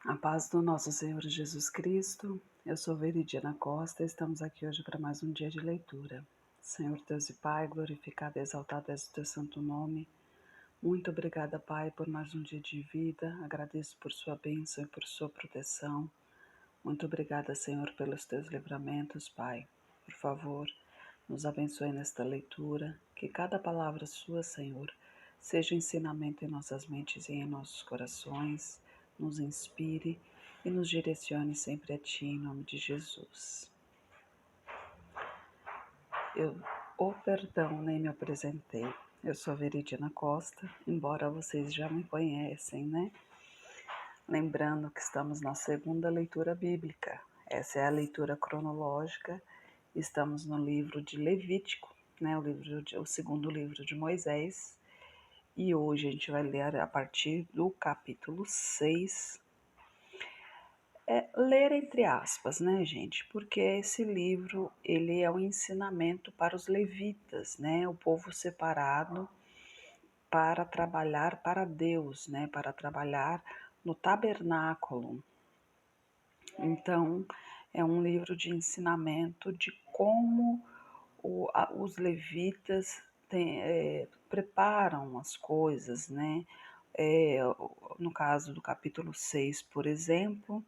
A paz do nosso Senhor Jesus Cristo. Eu sou Veridiana Costa e estamos aqui hoje para mais um dia de leitura. Senhor Deus e Pai, glorificado e exaltado é o teu santo nome. Muito obrigada, Pai, por mais um dia de vida. Agradeço por sua bênção e por sua proteção. Muito obrigada, Senhor, pelos teus livramentos, Pai. Por favor, nos abençoe nesta leitura, que cada palavra sua, Senhor, seja ensinamento em nossas mentes e em nossos corações, nos inspire e nos direcione sempre a Ti, em nome de Jesus. Perdão, nem me apresentei. Eu sou a Veridiana Costa, embora vocês já me conhecem, né? Lembrando que estamos na segunda leitura bíblica. Essa é a leitura cronológica. Estamos no livro de Levítico, né? O segundo livro de Moisés. E hoje a gente vai ler a partir do capítulo 6. Ler entre aspas, né, gente? Porque esse livro, ele é um ensinamento para os levitas, né? O povo separado para trabalhar para Deus, né? Para trabalhar no tabernáculo. Então, é um livro de ensinamento de como os levitas preparam as coisas, né? No caso do capítulo 6, por exemplo,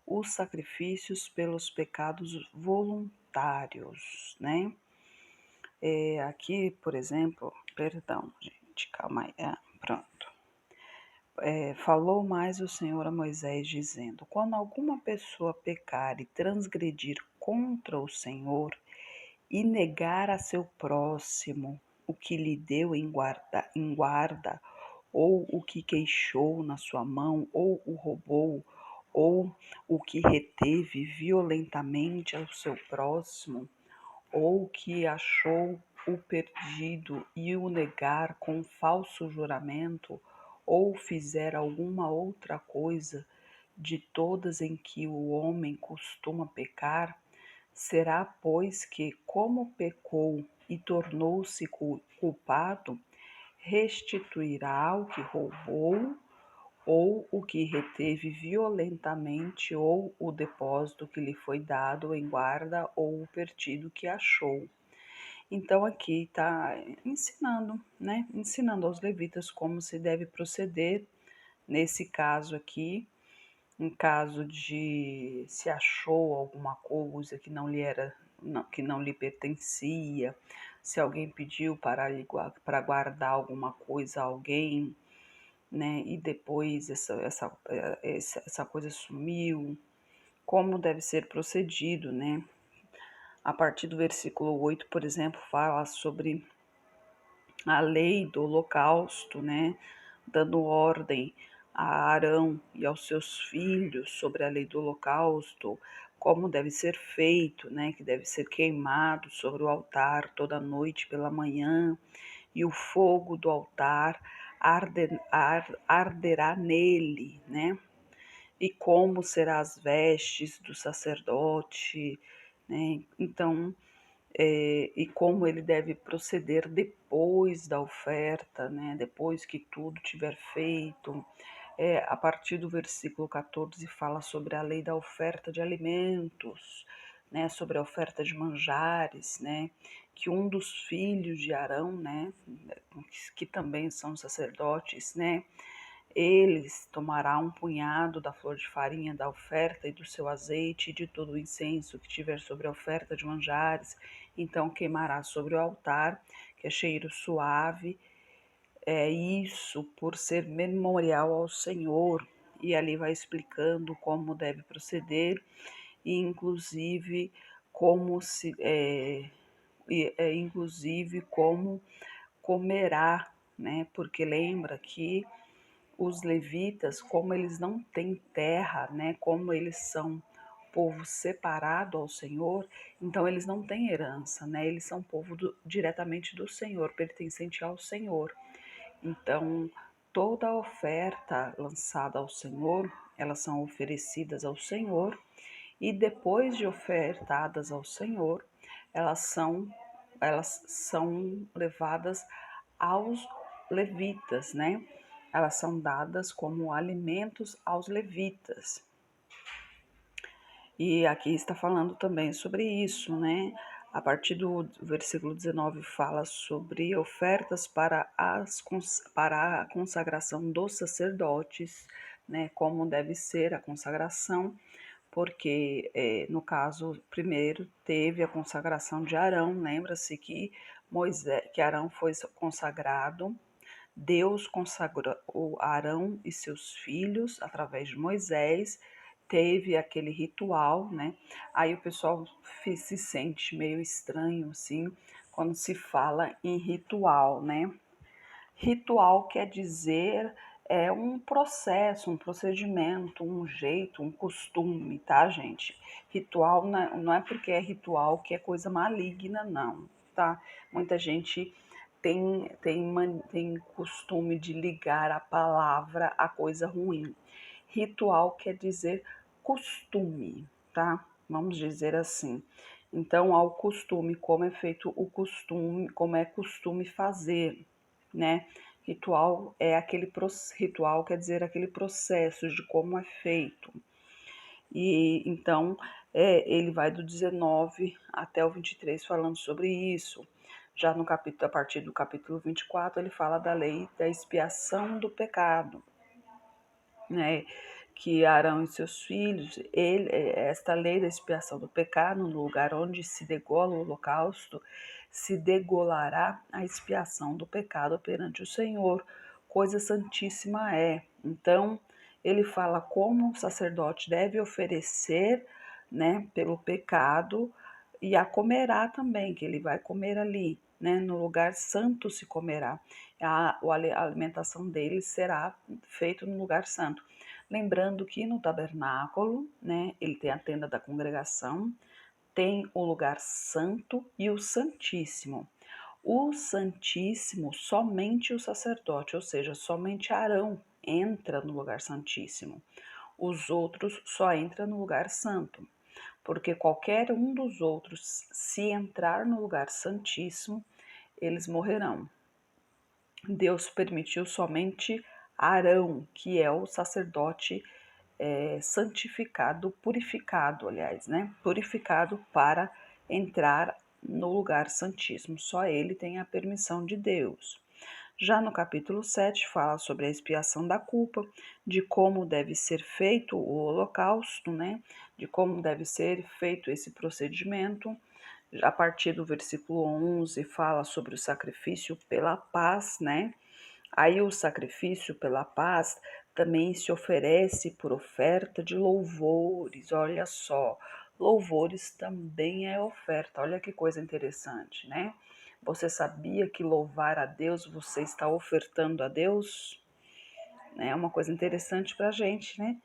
os sacrifícios pelos pecados voluntários, né? Aqui, por exemplo, perdão, gente, calma aí, pronto. Falou mais o Senhor a Moisés, dizendo: Quando alguma pessoa pecar e transgredir contra o Senhor e negar a seu próximo o que lhe deu em guarda, ou o que queixou na sua mão, ou o roubou, ou o que reteve violentamente ao seu próximo, ou que achou o perdido e o negar com falso juramento, ou fizer alguma outra coisa de todas em que o homem costuma pecar, será, pois, que, como pecou e tornou-se culpado, restituirá o que roubou, ou o que reteve violentamente, ou o depósito que lhe foi dado em guarda, ou o perdido que achou. Então aqui está ensinando, né? Ensinando aos levitas como se deve proceder nesse caso aqui, em caso de se achou alguma coisa que não lhe era, que não lhe pertencia, se alguém pediu para guardar alguma coisa a alguém, né? E depois essa coisa sumiu, como deve ser procedido, né? A partir do versículo 8, por exemplo, fala sobre a lei do holocausto, né? Dando ordem a Arão e aos seus filhos sobre a lei do holocausto, como deve ser feito, né? Que deve ser queimado sobre o altar toda noite pela manhã, e o fogo do altar arderá nele, né? E como serão as vestes do sacerdote, né? Então, e como ele deve proceder depois da oferta, né? Depois que tudo tiver feito. A partir do versículo 14 fala sobre a lei da oferta de alimentos, né? Sobre a oferta de manjares, né? Que um dos filhos de Arão, né? Que também são sacerdotes, né? Eles tomará um punhado da flor de farinha da oferta e do seu azeite e de todo o incenso que tiver sobre a oferta de manjares, então queimará sobre o altar, que é cheiro suave, isso por ser memorial ao Senhor. E ali vai explicando como deve proceder e inclusive inclusive como comerá, né? Porque lembra que os levitas, como eles não têm terra, né, como eles são povo separado ao Senhor, então eles não têm herança, né? Eles são povo diretamente do Senhor, pertencente ao Senhor. Então, toda a oferta lançada ao Senhor, elas são oferecidas ao Senhor, e depois de ofertadas ao Senhor, elas são levadas aos levitas, né? elas são dadas como alimentos aos levitas. E aqui está falando também sobre isso, né? A partir do versículo 19 fala sobre ofertas para a consagração dos sacerdotes, né? Como deve ser a consagração, porque no caso primeiro teve a consagração de Arão. Lembra-se que que Arão foi consagrado. Deus consagrou Arão e seus filhos através de Moisés, teve aquele ritual, né? Aí o pessoal se sente meio estranho, assim, quando se fala em ritual, né? Ritual quer dizer um processo, um procedimento, um jeito, um costume, tá, gente? Ritual não é porque é ritual que é coisa maligna, não, tá? Muita gente tem costume de ligar a palavra a coisa ruim. Ritual quer dizer costume, tá? Vamos dizer assim. Então, ao costume, como é feito o costume, como é costume fazer, né? Ritual quer dizer aquele processo de como é feito. E então ele vai do 19 até o 23 falando sobre isso. Já no capítulo, a partir do capítulo 24, ele fala da lei da expiação do pecado, né? Que Arão e seus filhos, esta lei da expiação do pecado, no lugar onde se degola o holocausto, se degolará a expiação do pecado perante o Senhor, coisa santíssima é. Então, ele fala como o sacerdote deve oferecer, né, pelo pecado, e a comerá também, que ele vai comer ali, né, no lugar santo se comerá. A alimentação dele será feita no lugar santo. Lembrando que no tabernáculo, né, ele tem a tenda da congregação, tem o lugar santo e o santíssimo. O santíssimo, somente o sacerdote, ou seja, somente Arão entra no lugar santíssimo. Os outros só entram no lugar santo, porque qualquer um dos outros, se entrar no lugar santíssimo, eles morrerão. Deus permitiu somente Arão, que é o sacerdote santificado, purificado, aliás, né? Purificado para entrar no lugar santíssimo. Só ele tem a permissão de Deus. Já no capítulo 7 fala sobre a expiação da culpa, de como deve ser feito o holocausto, né? De como deve ser feito esse procedimento. A partir do versículo 11 fala sobre o sacrifício pela paz, né? Aí o sacrifício pela paz também se oferece por oferta de louvores. Olha só, louvores também é oferta. Olha que coisa interessante, né? Você sabia que louvar a Deus você está ofertando a Deus? É uma coisa interessante para a gente, né?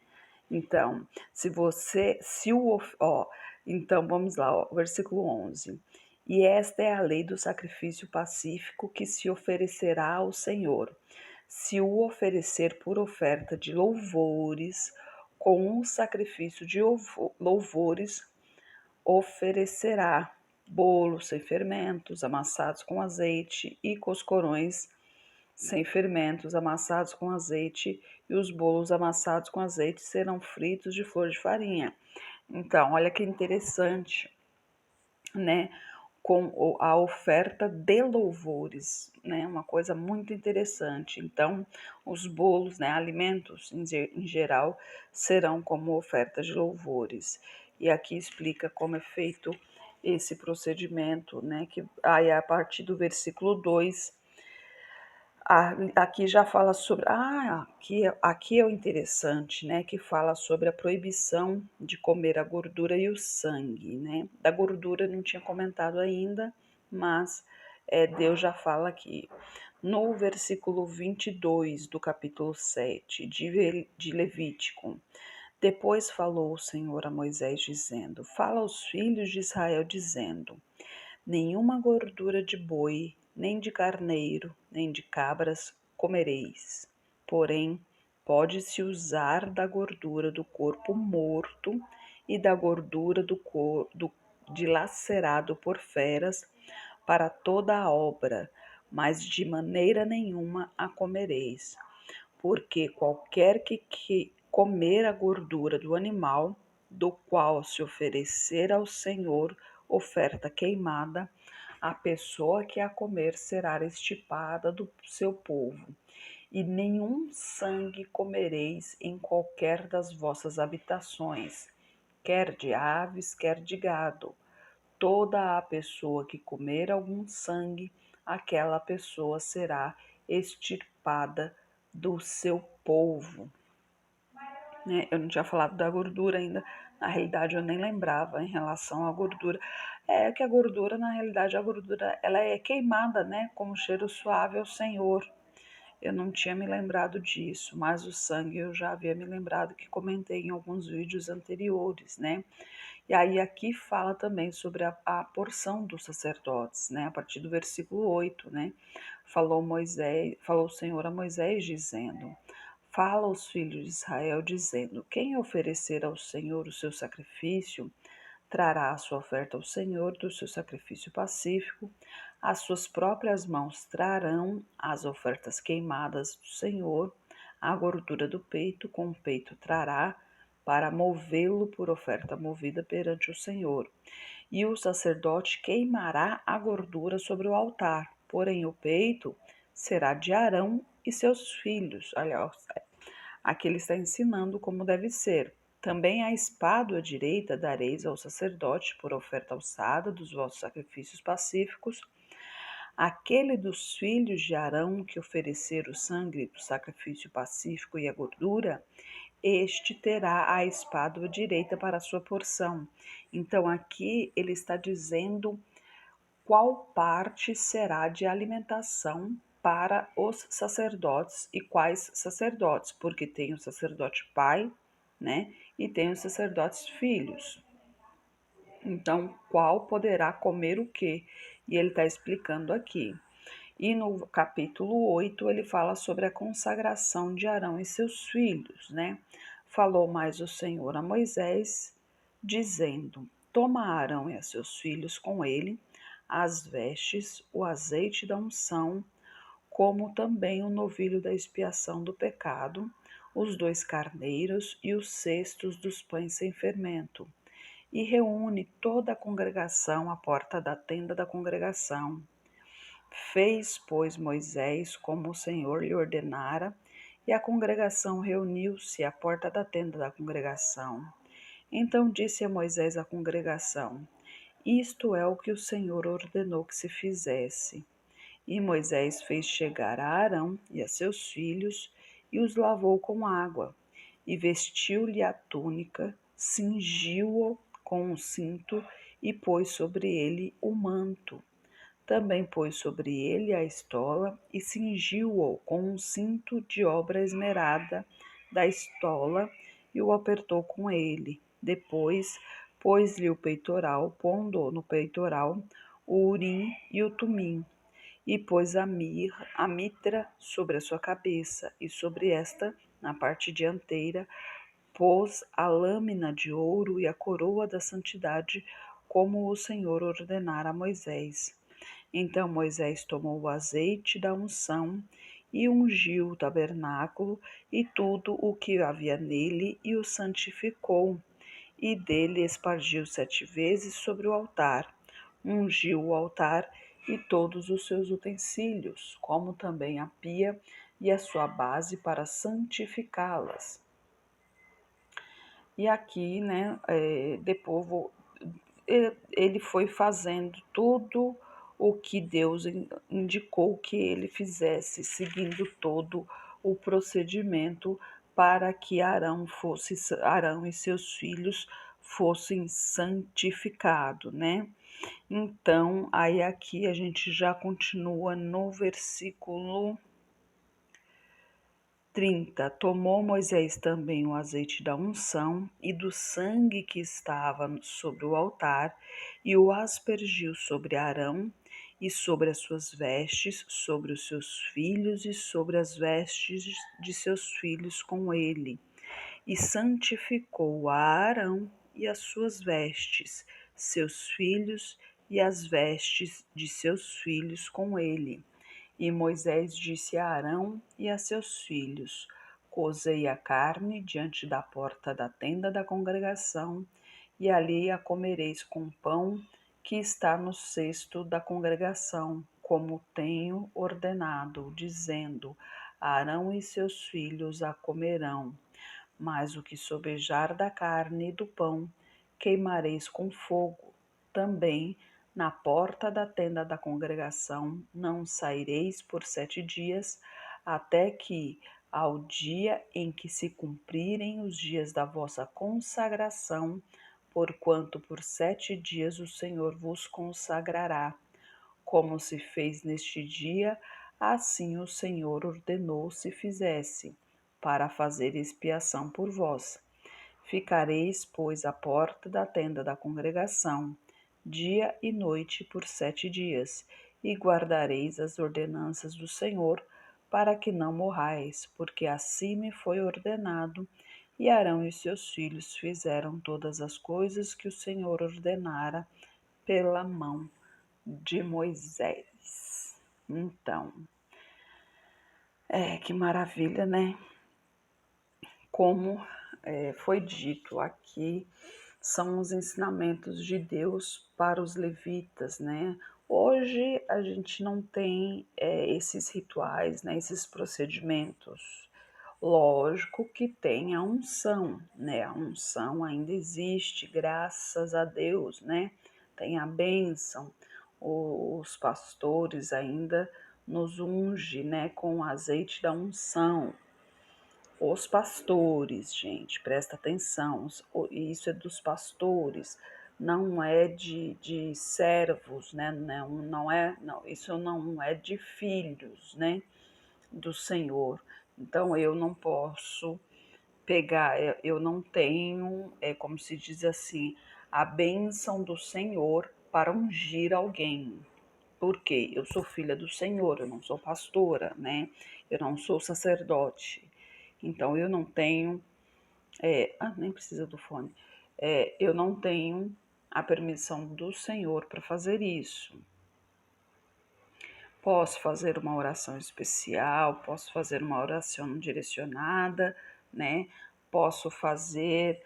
Então, então vamos lá, ó, versículo 11. E esta é a lei do sacrifício pacífico que se oferecerá ao Senhor. Se o oferecer por oferta de louvores, com um sacrifício de louvores, oferecerá bolos sem fermentos, amassados com azeite, e coscorões sem fermentos, amassados com azeite, e os bolos amassados com azeite serão fritos de flor de farinha. Então, olha que interessante, né? Com a oferta de louvores, né? Uma coisa muito interessante. Então, os bolos, né? Alimentos em geral, serão como oferta de louvores. E aqui explica como é feito esse procedimento, né? Que aí a partir do versículo 2 aqui já fala sobre. Aqui é o interessante, né? Que fala sobre a proibição de comer a gordura e o sangue, né? Da gordura não tinha comentado ainda, mas Deus já fala aqui. No versículo 22 do capítulo 7 de Levítico. Depois falou o Senhor a Moisés, dizendo: Fala aos filhos de Israel, dizendo: Nenhuma gordura de boi, nem de carneiro, nem de cabras comereis. Porém, pode-se usar da gordura do corpo morto e da gordura dilacerado por feras para toda a obra, mas de maneira nenhuma a comereis. porque qualquer que comer a gordura do animal, do qual se oferecer ao Senhor oferta queimada, a pessoa que a comer será extirpada do seu povo. E nenhum sangue comereis em qualquer das vossas habitações, quer de aves, quer de gado. Toda a pessoa que comer algum sangue, aquela pessoa será extirpada do seu povo. Né? Eu não tinha falado da gordura ainda, na realidade eu nem lembrava em relação à gordura. É que a gordura, na realidade, a gordura ela é queimada, né, como cheiro suave ao Senhor. Eu não tinha me lembrado disso, mas o sangue eu já havia me lembrado que comentei em alguns vídeos anteriores, né? E aí aqui fala também sobre a porção dos sacerdotes, né? A partir do versículo 8, né? Falou o Senhor a Moisés dizendo: Fala aos filhos de Israel dizendo: Quem oferecer ao Senhor o seu sacrifício, trará a sua oferta ao Senhor do seu sacrifício pacífico, as suas próprias mãos trarão as ofertas queimadas do Senhor, a gordura do peito com o peito trará, para movê-lo por oferta movida perante o Senhor. E o sacerdote queimará a gordura sobre o altar, porém o peito será de Arão e seus filhos. Olha, aqui ele está ensinando como deve ser. Também a espada à direita dareis ao sacerdote por oferta alçada dos vossos sacrifícios pacíficos. Aquele dos filhos de Arão que oferecer o sangue do sacrifício pacífico e a gordura, este terá a espada à direita para a sua porção. Então aqui ele está dizendo qual parte será de alimentação para os sacerdotes e quais sacerdotes, porque tem o sacerdote pai, né, e tem os sacerdotes filhos. Então, qual poderá comer o quê? E ele está explicando aqui. E no capítulo 8 ele fala sobre a consagração de Arão e seus filhos, né? Falou mais o Senhor a Moisés, dizendo: Toma Arão e a seus filhos com ele as vestes, o azeite da unção, como também o novilho da expiação do pecado, os 2 carneiros e os cestos dos pães sem fermento, e reúne toda a congregação à porta da tenda da congregação. Fez, pois, Moisés como o Senhor lhe ordenara, e a congregação reuniu-se à porta da tenda da congregação. Então disse a Moisés à congregação: Isto é o que o Senhor ordenou que se fizesse. E Moisés fez chegar a Arão e a seus filhos, e os lavou com água, e vestiu-lhe a túnica, cingiu-o com um cinto, e pôs sobre ele o manto. Também pôs sobre ele a estola, e cingiu-o com um cinto de obra esmerada da estola, e o apertou com ele. Depois pôs-lhe o peitoral, pondo no peitoral o urim e o tumim, e pôs a mitra sobre a sua cabeça, e sobre esta, na parte dianteira, pôs a lâmina de ouro e a coroa da santidade, como o Senhor ordenara a Moisés. Então Moisés tomou o azeite da unção e ungiu o tabernáculo e tudo o que havia nele, e o santificou, e dele espargiu 7 vezes sobre o altar. Ungiu o altar e todos os seus utensílios, como também a pia e a sua base para santificá-las. E aqui, né, depois ele foi fazendo tudo o que Deus indicou que ele fizesse, seguindo todo o procedimento para que Arão e seus filhos fossem santificados, né? Então, aí aqui a gente já continua no versículo 30. Tomou Moisés também o azeite da unção e do sangue que estava sobre o altar, e o aspergiu sobre Arão e sobre as suas vestes, sobre os seus filhos e sobre as vestes de seus filhos com ele. E santificou a Arão e as suas vestes, seus filhos e as vestes de seus filhos com ele. E Moisés disse a Arão e a seus filhos: Cozei a carne diante da porta da tenda da congregação, e ali a comereis com pão que está no cesto da congregação, como tenho ordenado, dizendo: Arão e seus filhos a comerão. Mas o que sobejar da carne e do pão, queimareis com fogo. Também na porta da tenda da congregação não saireis por 7 dias, até que, ao dia em que se cumprirem os dias da vossa consagração, porquanto por 7 dias o Senhor vos consagrará. Como se fez neste dia, assim o Senhor ordenou se fizesse, para fazer expiação por vós. Ficareis, pois, à porta da tenda da congregação, dia e noite por 7 dias, e guardareis as ordenanças do Senhor, para que não morrais, porque assim me foi ordenado. E Arão e seus filhos fizeram todas as coisas que o Senhor ordenara pela mão de Moisés. Então, que maravilha, né? Como foi dito aqui, são os ensinamentos de Deus para os levitas, né? Hoje a gente não tem esses rituais, né? Esses procedimentos. Lógico que tem a unção, né? A unção ainda existe, graças a Deus, né? Tem a bênção. Os pastores ainda nos unge, né? Com o azeite da unção. Os pastores, gente, presta atenção, isso é dos pastores, não é de servos, né? Não, isso não é de filhos, né? Do Senhor. Então eu não posso pegar, eu não tenho, como se diz assim, a bênção do Senhor para ungir alguém. Por quê? Eu sou filha do Senhor, eu não sou pastora, né? Eu não sou sacerdote. Então eu não tenho, nem precisa do fone. Eu não tenho a permissão do Senhor para fazer isso. Posso fazer uma oração especial, posso fazer uma oração direcionada, né? Posso fazer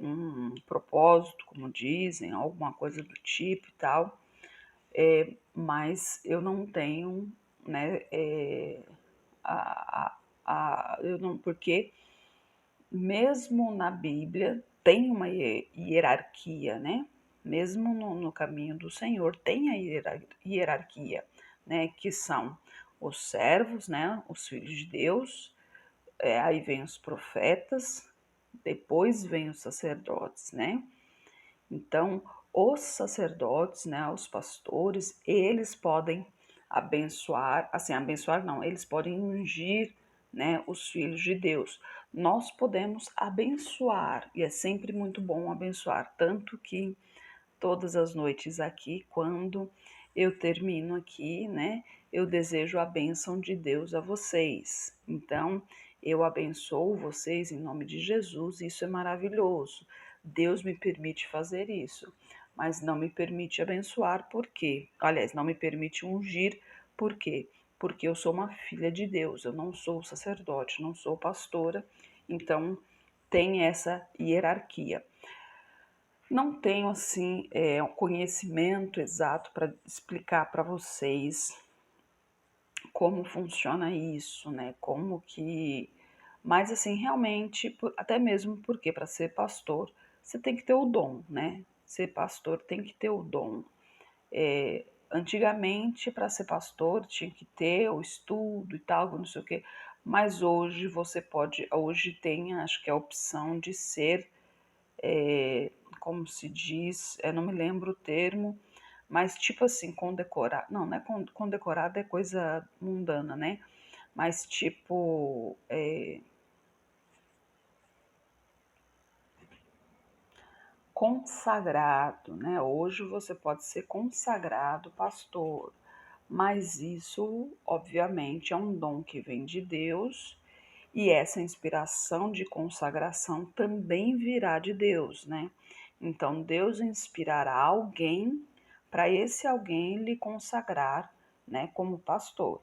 um propósito, como dizem, alguma coisa do tipo e tal, mas eu não tenho, né? Eu não, porque mesmo na Bíblia tem uma hierarquia, né? Mesmo no caminho do Senhor tem a hierarquia, né? Que são os servos, né? Os filhos de Deus, aí vem os profetas, depois vem os sacerdotes, né? Então, os sacerdotes, né, os pastores, eles podem abençoar, assim, abençoar não, eles podem ungir, né, os filhos de Deus. Nós podemos abençoar, e é sempre muito bom abençoar, tanto que todas as noites aqui, quando eu termino aqui, né, eu desejo a bênção de Deus a vocês. Então, eu abençoo vocês em nome de Jesus, isso é maravilhoso. Deus me permite fazer isso, mas não me permite abençoar, por quê? Aliás, não me permite ungir, por quê? Porque eu sou uma filha de Deus, eu não sou sacerdote, não sou pastora, então tem essa hierarquia. Não tenho assim um conhecimento exato para explicar para vocês como funciona isso, né? Como que, mas assim realmente, até mesmo porque para ser pastor você tem que ter o dom, né? Ser pastor tem que ter o dom. Antigamente para ser pastor tinha que ter o estudo e tal, não sei o quê. Mas hoje você pode, hoje tem, acho que a opção de ser como se diz, não me lembro o termo, mas tipo assim, condecorar, não é condecorado, é coisa mundana, né? Mas tipo, consagrado, né? Hoje você pode ser consagrado pastor, mas isso, obviamente, é um dom que vem de Deus e essa inspiração de consagração também virá de Deus, né? Então, Deus inspirará alguém para esse alguém lhe consagrar, né, como pastor.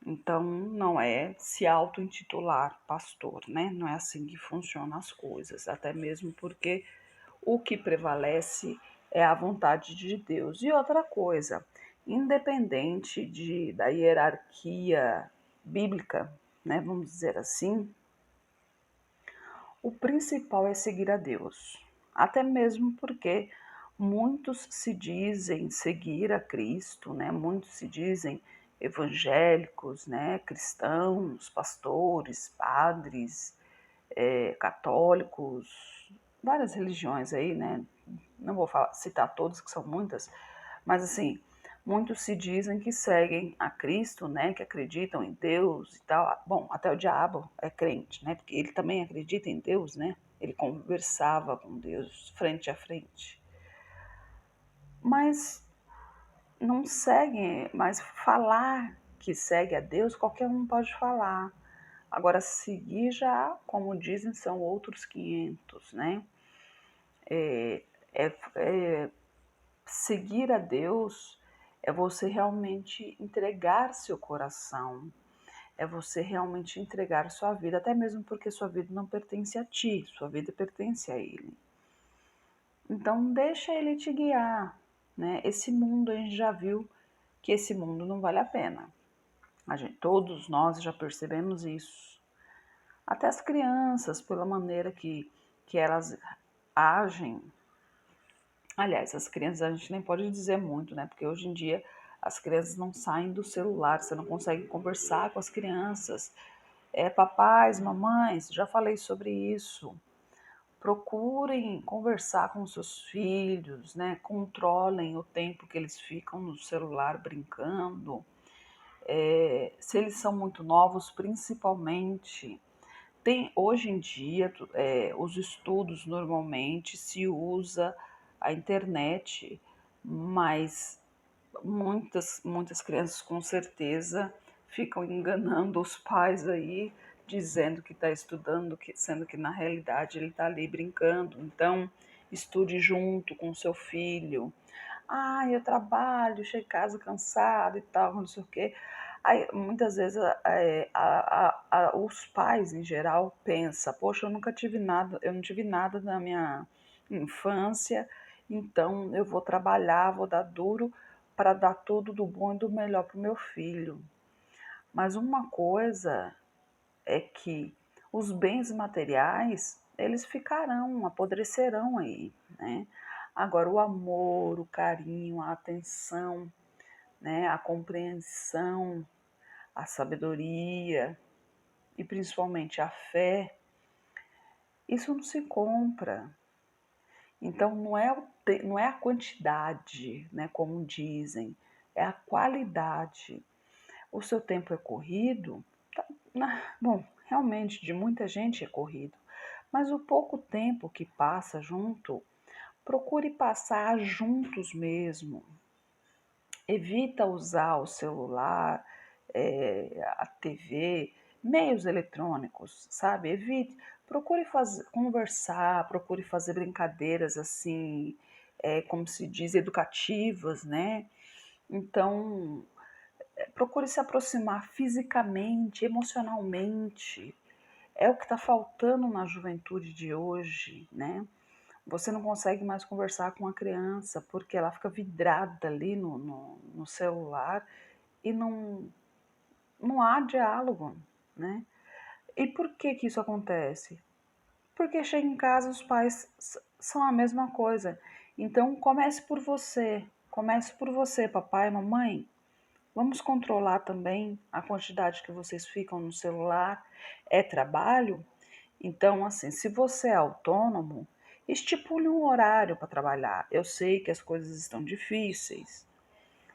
Então, não é se auto-intitular pastor, né? Não é assim que funcionam as coisas, até mesmo porque o que prevalece é a vontade de Deus. E outra coisa, independente da hierarquia bíblica, né, vamos dizer assim, o principal é seguir a Deus. Até mesmo porque muitos se dizem seguir a Cristo, né? Muitos se dizem evangélicos, né? Cristãos, pastores, padres, católicos, várias religiões aí, né? Não vou citar todas, que são muitas, mas assim, muitos se dizem que seguem a Cristo, né? Que acreditam em Deus e tal. Bom, até o diabo é crente, né? Porque ele também acredita em Deus, né? Ele conversava com Deus frente a frente. Mas não segue, mas falar que segue a Deus, qualquer um pode falar. Agora, seguir já, como dizem, são outros 500, né? Seguir a Deus é você realmente entregar seu coração, é você realmente entregar sua vida, até mesmo porque sua vida não pertence a ti, sua vida pertence a Ele. Então, deixa Ele te guiar, né? Esse mundo, a gente já viu que esse mundo não vale a pena. Todos nós já percebemos isso. Até as crianças, pela maneira que elas agem. Aliás, as crianças a gente nem pode dizer muito, né? Porque hoje em dia as crianças não saem do celular, você não consegue conversar com as crianças. Papais, mamães, já falei sobre isso. Procurem conversar com seus filhos, né? Controlem o tempo que eles ficam no celular brincando. Se eles são muito novos, principalmente. Hoje em dia, os estudos normalmente se usa a internet, mas muitas crianças com certeza ficam enganando os pais aí, dizendo que está estudando, sendo que na realidade ele está ali brincando. Então, estude junto com seu filho. Ah, eu trabalho, chego em casa cansado e tal, não sei o quê. Aí, muitas vezes os pais em geral pensam, poxa, eu não tive nada na minha infância, então eu vou trabalhar, vou dar duro para dar tudo do bom e do melhor para o meu filho. Mas uma coisa é que os bens materiais, eles ficarão, apodrecerão aí, né? Agora, o amor, o carinho, a atenção, né, a compreensão, a sabedoria e principalmente a fé, isso não se compra. Então, não é a quantidade, né, como dizem, é a qualidade. O seu tempo é corrido? Bom, realmente, de muita gente é corrido, mas o pouco tempo que passa junto, procure passar juntos mesmo. Evita usar o celular, a TV, meios eletrônicos, sabe? Evite. Procure conversar, procure fazer brincadeiras assim, como se diz, educativas, né? Então, procure se aproximar fisicamente, emocionalmente. É o que está faltando na juventude de hoje, né? Você não consegue mais conversar com a criança porque ela fica vidrada ali no celular e não há diálogo, né? E por que que isso acontece? Porque chega em casa os pais são a mesma coisa. Então comece por você, papai, mamãe. Vamos controlar também a quantidade que vocês ficam no celular. É trabalho? Então, assim, se você é autônomo, estipule um horário para trabalhar. Eu sei que as coisas estão difíceis,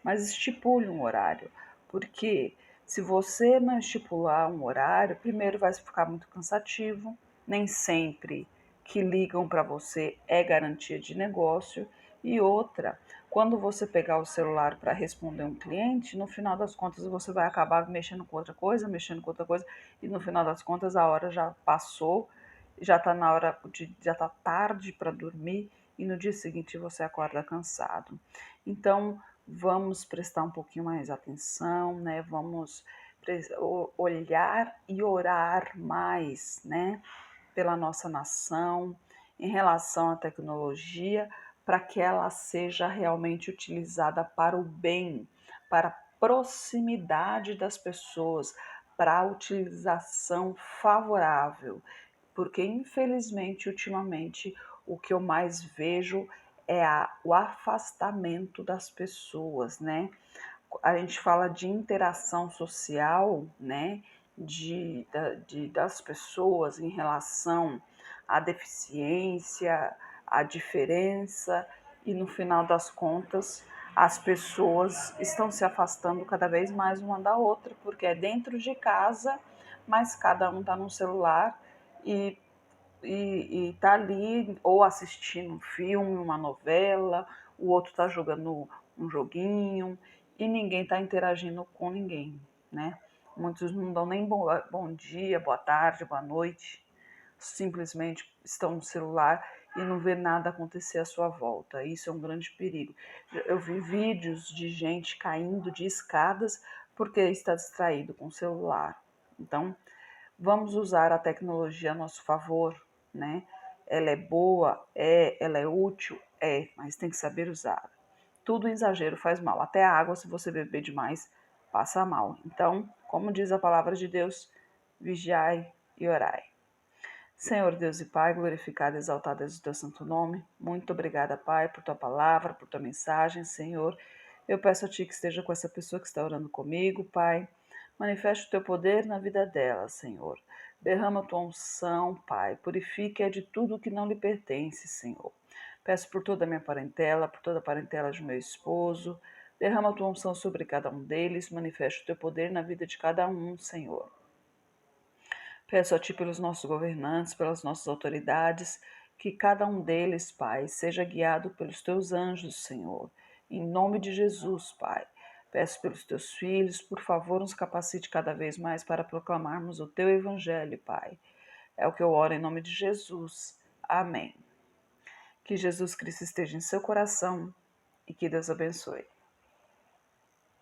mas estipule um horário, porque se você não estipular um horário, primeiro vai ficar muito cansativo, nem sempre que ligam para você é garantia de negócio, e outra, quando você pegar o celular para responder um cliente, no final das contas você vai acabar mexendo com outra coisa, e no final das contas a hora já passou, já está na hora já está tarde para dormir, e no dia seguinte você acorda cansado. Então, vamos prestar um pouquinho mais atenção, né? Vamos olhar e orar mais, né? Pela nossa nação, em relação à tecnologia, para que ela seja realmente utilizada para o bem, para a proximidade das pessoas, para a utilização favorável, porque infelizmente ultimamente o que eu mais vejo é o afastamento das pessoas, né? A gente fala de interação social, né, das pessoas em relação à deficiência, à diferença, e no final das contas, as pessoas estão se afastando cada vez mais uma da outra, porque é dentro de casa, mas cada um está no celular e tá ali ou assistindo um filme, uma novela, o outro tá jogando um joguinho e ninguém tá interagindo com ninguém, né? Muitos não dão nem bom dia, boa tarde, boa noite, simplesmente estão no celular e não vê nada acontecer à sua volta. Isso é um grande perigo. Eu vi vídeos de gente caindo de escadas porque está distraído com o celular. Então, vamos usar a tecnologia a nosso favor, né? Ela é boa, ela é útil, mas tem que saber usar. Tudo em exagero faz mal, até a água, se você beber demais, passa mal. Então, como diz a palavra de Deus, vigiai e orai. Senhor Deus e Pai, glorificado e exaltado é o teu santo nome. Muito obrigada, Pai, por tua palavra, por tua mensagem, Senhor. Eu peço a Ti que esteja com essa pessoa que está orando comigo, Pai. Manifeste o teu poder na vida dela, Senhor. Derrama a tua unção, Pai. Purifique-a de tudo que não lhe pertence, Senhor. Peço por toda a minha parentela, por toda a parentela de meu esposo. Derrama a tua unção sobre cada um deles. Manifeste o teu poder na vida de cada um, Senhor. Peço a Ti pelos nossos governantes, pelas nossas autoridades, que cada um deles, Pai, seja guiado pelos Teus anjos, Senhor. Em nome de Jesus, Pai. Peço pelos Teus filhos, por favor, nos capacite cada vez mais para proclamarmos o Teu Evangelho, Pai. É o que eu oro em nome de Jesus. Amém. Que Jesus Cristo esteja em seu coração e que Deus abençoe.